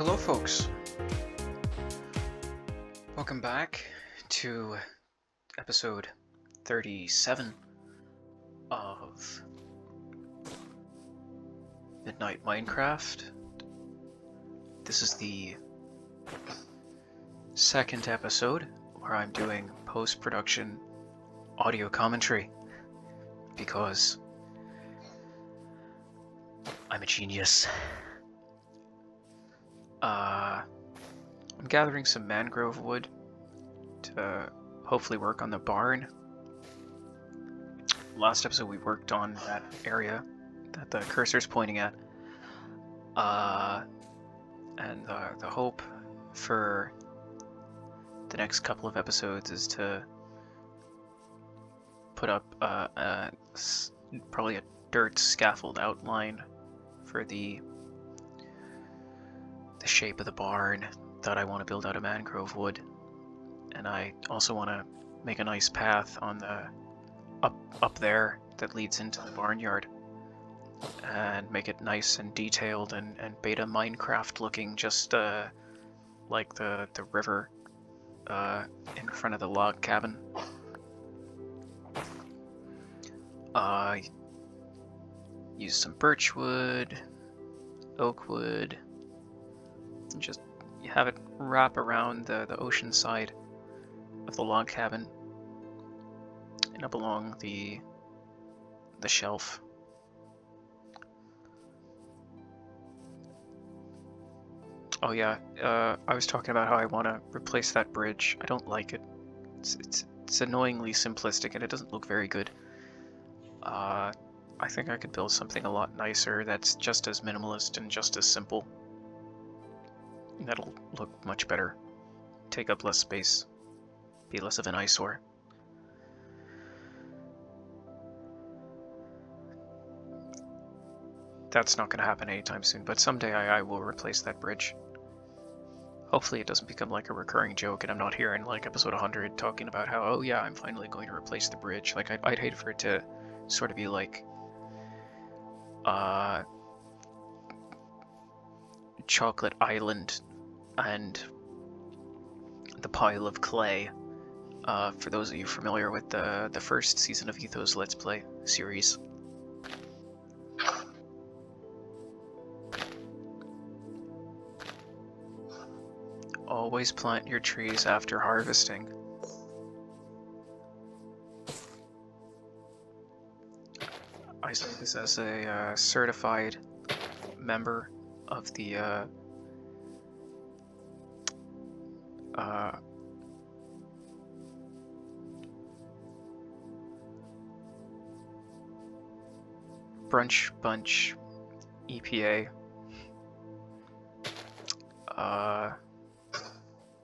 Hello, folks. Welcome back to episode 37 of Midnight Minecraft. This is the second episode where I'm doing post-production audio commentary because I'm a genius. I'm gathering some mangrove wood to hopefully work on the barn. Last episode we worked on that area that the cursor's pointing at. And the hope for the next couple of episodes is to put up probably a dirt scaffold outline for the shape of the barn that I want to build out of mangrove wood. And I also want to make a nice path on the up there that leads into the barnyard and make it nice and detailed and beta Minecraft looking, just like the river in front of the log cabin. Use some birch wood, oak wood, and just have it wrap around the ocean side of the log cabin and up along the shelf. Oh yeah, I was talking about how I want to replace that bridge. I don't like it. It's annoyingly simplistic and it doesn't look very good. I think I could build something a lot nicer that's just as minimalist and just as simple. And that'll look much better. Take up less space. Be less of an eyesore. That's not going to happen anytime soon, but someday I will replace that bridge. Hopefully it doesn't become like a recurring joke and I'm not here in like episode 100 talking about how, oh yeah, I'm finally going to replace the bridge. Like, I'd hate for it to sort of be like Chocolate Island and the Pile of Clay, for those of you familiar with the first season of Ethos Let's Play series. Always plant your trees after harvesting. I say this as a certified member of the Brunch Bunch EPA.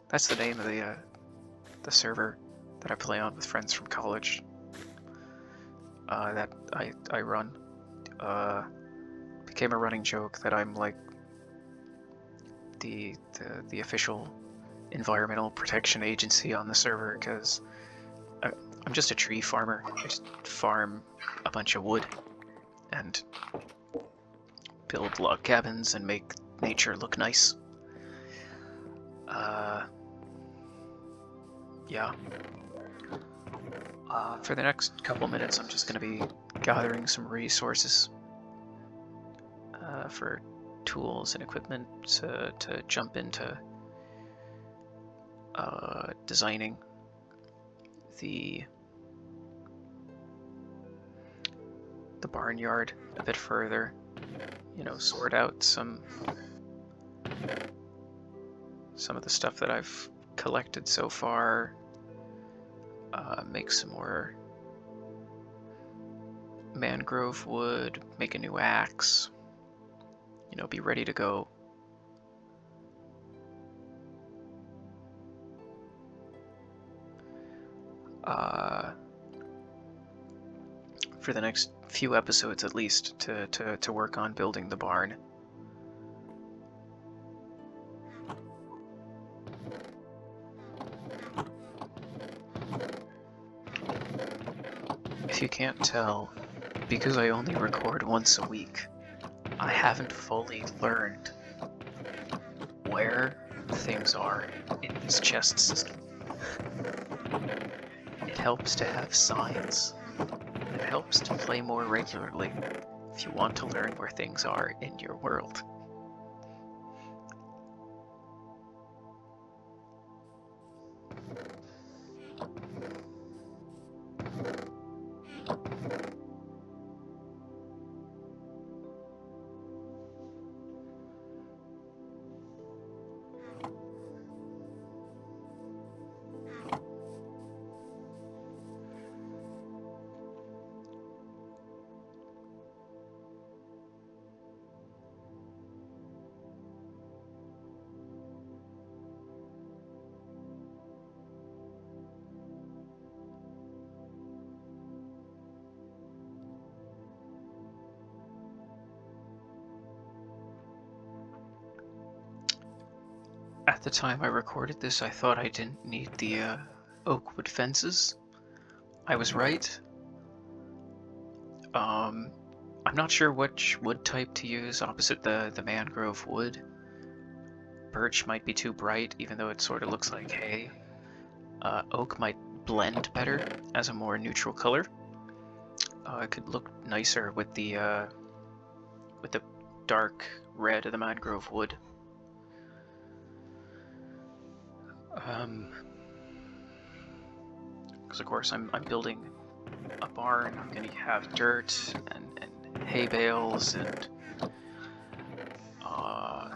That's the name of the server that I play on with friends from college. That I run. Became a running joke that I'm like the official environmental protection agency on the server, because I'm just a tree farmer. I just farm a bunch of wood and build log cabins and make nature look nice. Yeah. For the next couple minutes, I'm just going to be gathering some resources for tools and equipment to jump into designing the barnyard a bit further. You know, sort out some of the stuff that I've collected so far. Make some more mangrove wood, make a new axe, you know, be ready to go. For the next few episodes at least, to work on building the barn. If you can't tell, because I only record once a week, I haven't fully learned where things are in this chest system. It helps to have signs. It helps to play more regularly if you want to learn where things are in your world. At the time I recorded this, I thought I didn't need the oak wood fences. I was right. I'm not sure which wood type to use opposite the mangrove wood. Birch might be too bright, even though it sort of looks like hay. Oak might blend better as a more neutral color. It could look nicer with the dark red of the mangrove wood. Because of course I'm building a barn. I'm gonna have dirt and hay bales and I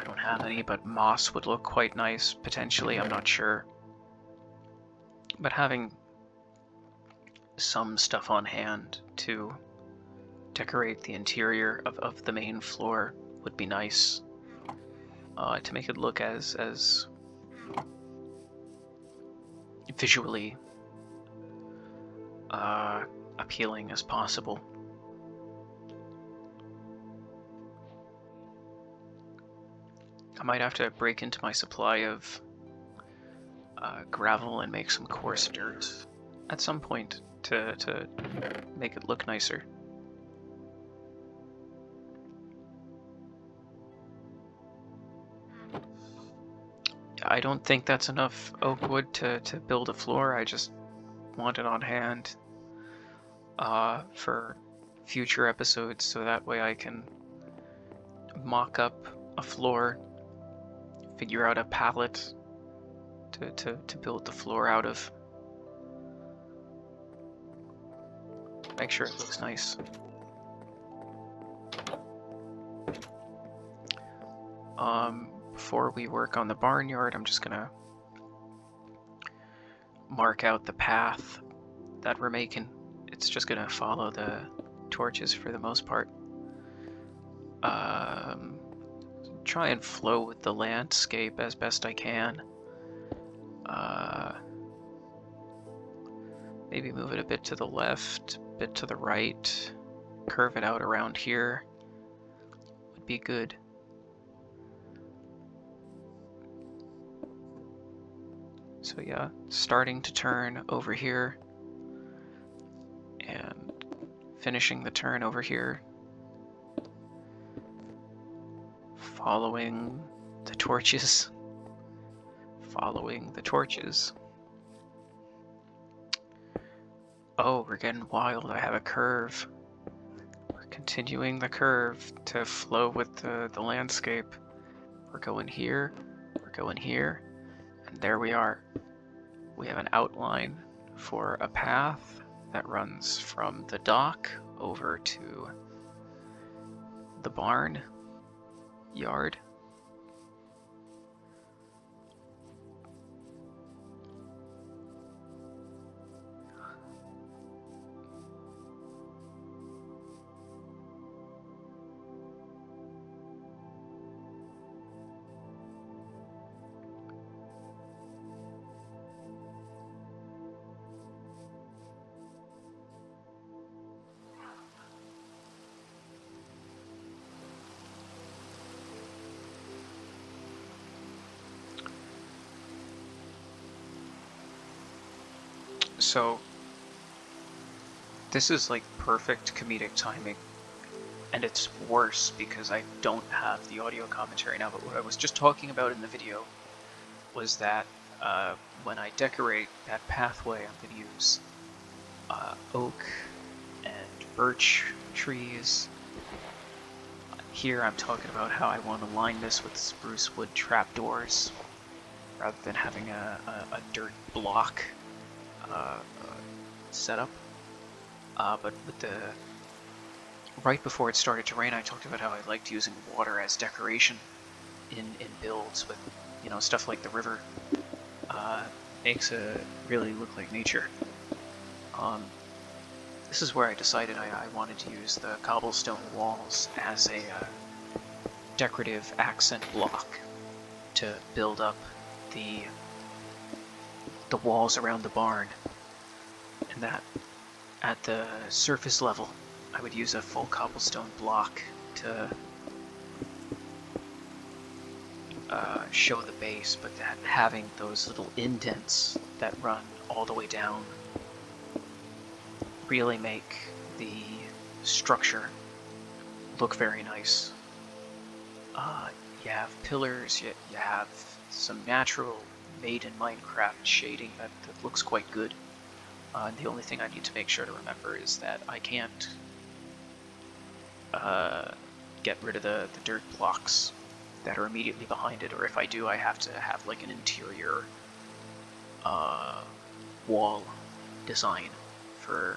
don't have any, but moss would look quite nice potentially. I'm not sure, but having some stuff on hand to decorate the interior of the main floor would be nice, to make it look as visually appealing as possible. I might have to break into my supply of gravel and make some coarse dirt at some point to make it look nicer. I don't think that's enough oak wood to build a floor. I just want it on hand for future episodes, so that way I can mock up a floor, figure out a palette to build the floor out of. Make sure it looks nice. Before we work on the barnyard, I'm just gonna mark out the path that we're making. It's just gonna follow the torches for the most part. Try and flow with the landscape as best I can. Maybe move it a bit to the left, a bit to the right, curve it out around here would be good. So yeah, starting to turn over here and finishing the turn over here. Following the torches. Following the torches. Oh, we're getting wild. I have a curve. We're continuing the curve to flow with the landscape. We're going here. We're going here. And there we are. We have an outline for a path that runs from the dock over to the barn yard. So this is like perfect comedic timing. And it's worse because I don't have the audio commentary now, but what I was just talking about in the video was that when I decorate that pathway, I'm going to use oak and birch trees. Here I'm talking about how I want to line this with spruce wood trapdoors rather than having a dirt block setup. But with the right before it started to rain, I talked about how I liked using water as decoration in builds with, you know, stuff like the river. Makes it really look like nature. This is where I decided I wanted to use the cobblestone walls as a decorative accent block to build up the walls around the barn, and that at the surface level I would use a full cobblestone block to show the base, but that having those little indents that run all the way down really make the structure look very nice. You have pillars, you have some natural made in Minecraft shading that looks quite good. The only thing I need to make sure to remember is that I can't get rid of the dirt blocks that are immediately behind it, or if I do, I have to have like an interior wall design for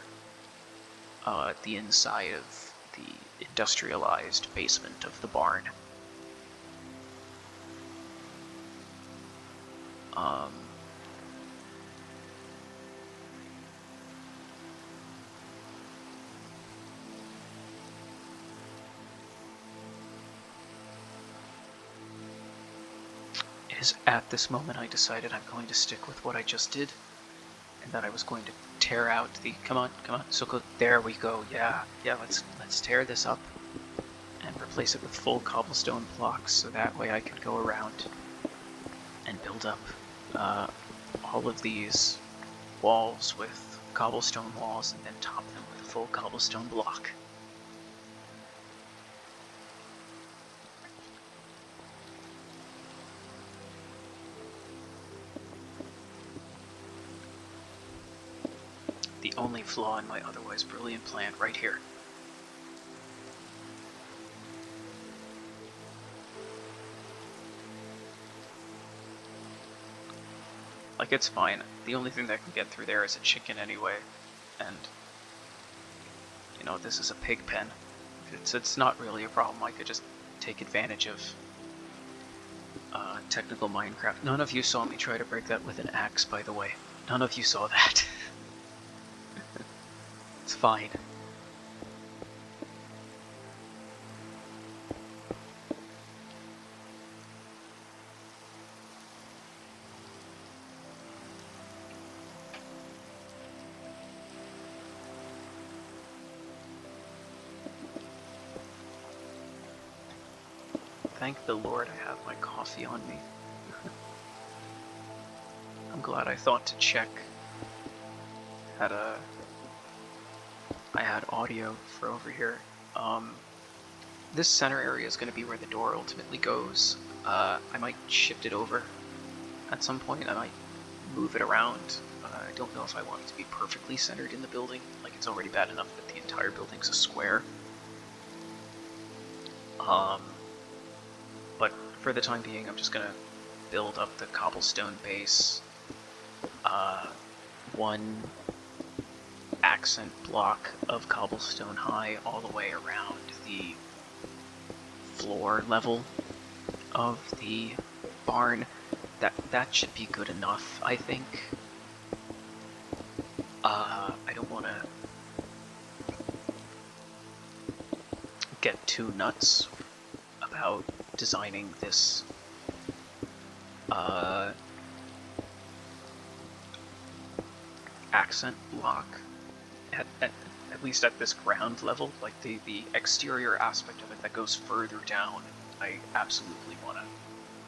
the inside of the industrialized basement of the barn. It is at this moment I decided I'm going to stick with what I just did, and that I was going to tear out the, come on, so go, there we go, yeah, let's tear this up and replace it with full cobblestone blocks, so that way I can go around and build up all of these walls with cobblestone walls and then top them with a full cobblestone block. The only flaw in my otherwise brilliant plan right here. Like, it's fine. The only thing that can get through there is a chicken anyway, and, you know, this is a pig pen. It's not really a problem. I could just take advantage of technical Minecraft. None of you saw me try to break that with an axe, by the way. None of you saw that. It's fine. Thank the Lord I have my coffee on me. I'm glad I thought to check. I had audio for over here. This center area is going to be where the door ultimately goes. I might shift it over at some point. I might move it around. I don't know if I want it to be perfectly centered in the building. Like, it's already bad enough that the entire building's a square. But for the time being, I'm just going to build up the cobblestone base. One accent block of cobblestone high all the way around the floor level of the barn. That should be good enough, I think. I don't want to get too nuts about designing this accent block at least at this ground level. Like, the exterior aspect of it that goes further down, I absolutely want to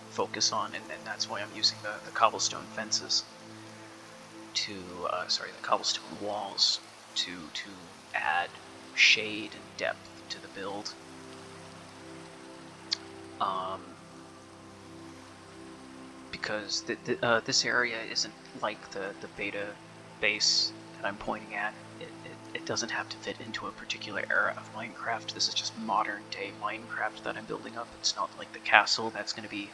focus on, and that's why I'm using the cobblestone fences to, the cobblestone walls to add shade and depth to the build. Because this area isn't like the beta base that I'm pointing at. It doesn't have to fit into a particular era of Minecraft. This is just modern day Minecraft that I'm building up. It's not like the castle that's going to be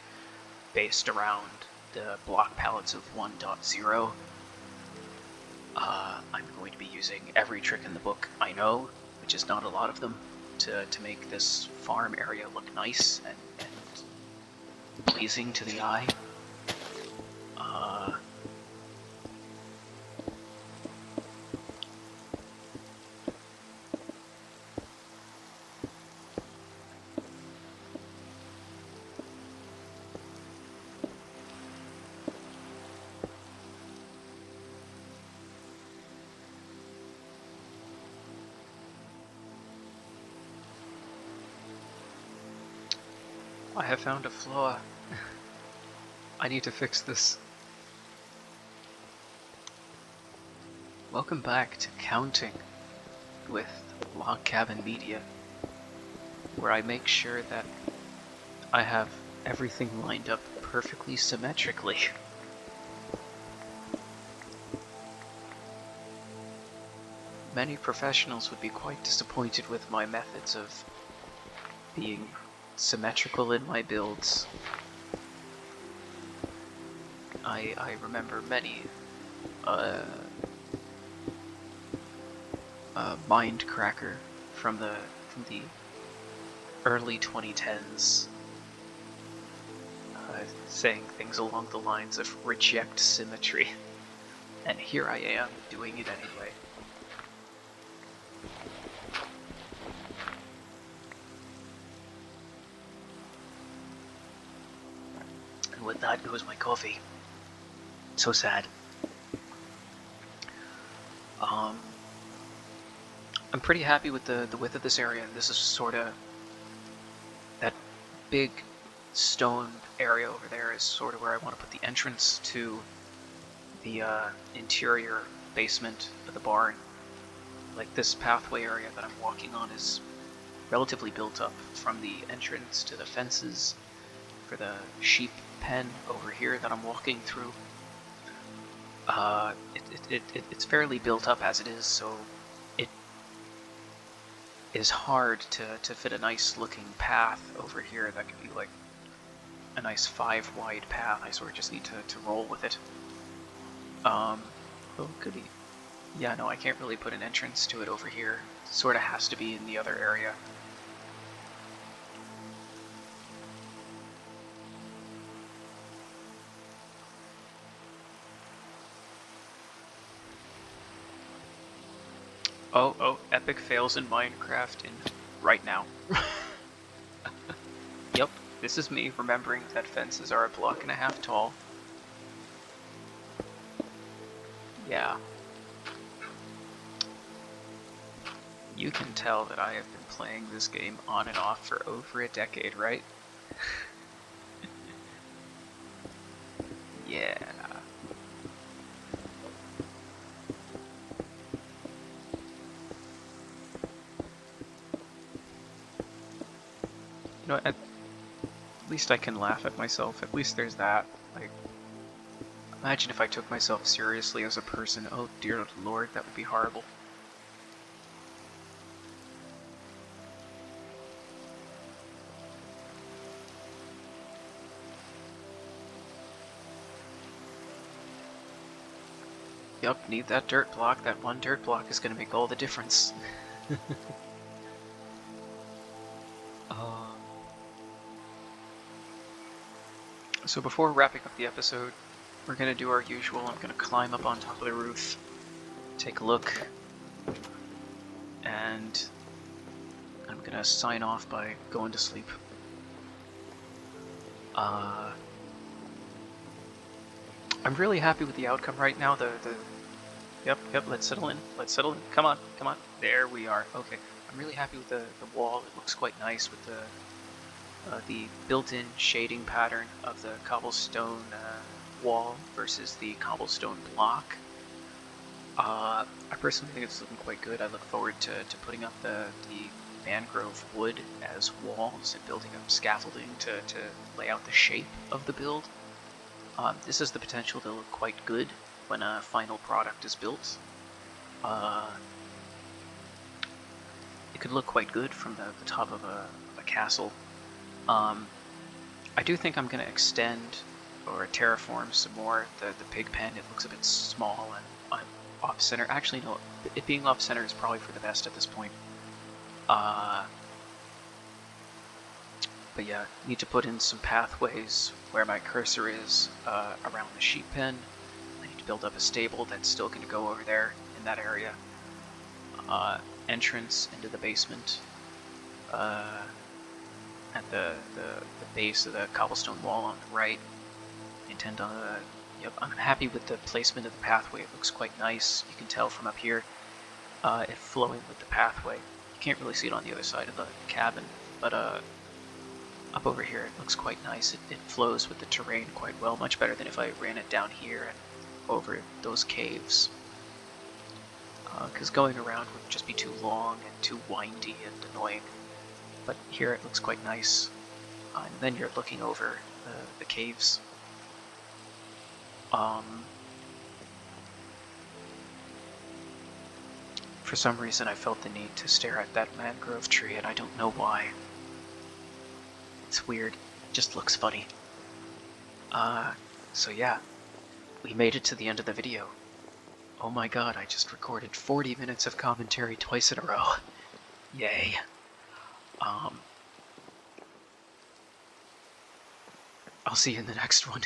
based around the block palettes of 1.0. I'm going to be using every trick in the book I know, which is not a lot of them, to make this farm area look nice and pleasing to the eye. I have found a flaw. I need to fix this. Welcome back to Counting with Log Cabin Media, where I make sure that I have everything lined up perfectly symmetrically. Many professionals would be quite disappointed with my methods of being symmetrical in my builds. I remember many Mindcracker from the early 2010s saying things along the lines of reject symmetry, and here I am doing it anyway. And with that goes my coffee. So sad. I'm pretty happy with the width of this area. This is sort of that big stone area over there is sort of where I want to put the entrance to the interior basement of the barn. Like this pathway area that I'm walking on is relatively built up, from the entrance to the fences for the sheep pen over here that I'm walking through. It's fairly built up as it is, so it is hard to fit a nice looking path over here that could be like a nice 5 wide path. I sort of just need to roll with it. Oh goody. Yeah, no, I can't really put an entrance to it over here. It sort of has to be in the other area. Oh, epic fails in Minecraft right now. Yep, this is me remembering that fences are 1.5 blocks tall. Yeah. You can tell that I have been playing this game on and off for over a decade, right? Yeah. You know, at least I can laugh at myself. At least there's that. Like, imagine if I took myself seriously as a person. Oh dear Lord, that would be horrible. Yup, need that dirt block. That one dirt block is going to make all the difference. So before wrapping up the episode, we're going to do our usual. I'm going to climb up on top of the roof, take a look, and I'm going to sign off by going to sleep. I'm really happy with the outcome right now. Yep, let's settle in. Come on. There we are. Okay. I'm really happy with the wall. It looks quite nice with the built-in shading pattern of the cobblestone wall versus the cobblestone block. I personally think it's looking quite good. I look forward to putting up the mangrove wood as walls and building up scaffolding to lay out the shape of the build. This has the potential to look quite good when a final product is built. It could look quite good from the top of a castle. I do think I'm going to extend or terraform some more the pig pen. It looks a bit small and I'm off-center. Actually, no, it being off-center is probably for the best at this point. But yeah, need to put in some pathways where my cursor is around the sheep pen. I need to build up a stable that's still going to go over there in that area. Entrance into the basement at the base of the cobblestone wall on the right. Intend on yep, I'm happy with the placement of the pathway. It looks quite nice. You can tell from up here it flowing with the pathway. You can't really see it on the other side of the cabin, but up over here it looks quite nice. It flows with the terrain quite well, much better than if I ran it down here and over those caves. Because going around would just be too long and too windy and annoying. But here it looks quite nice. And then you're looking over the caves. For some reason I felt the need to stare at that mangrove tree, and I don't know why. It's weird. It just looks funny. So yeah, we made it to the end of the video. Oh my god, I just recorded 40 minutes of commentary twice in a row. Yay. I'll see you in the next one.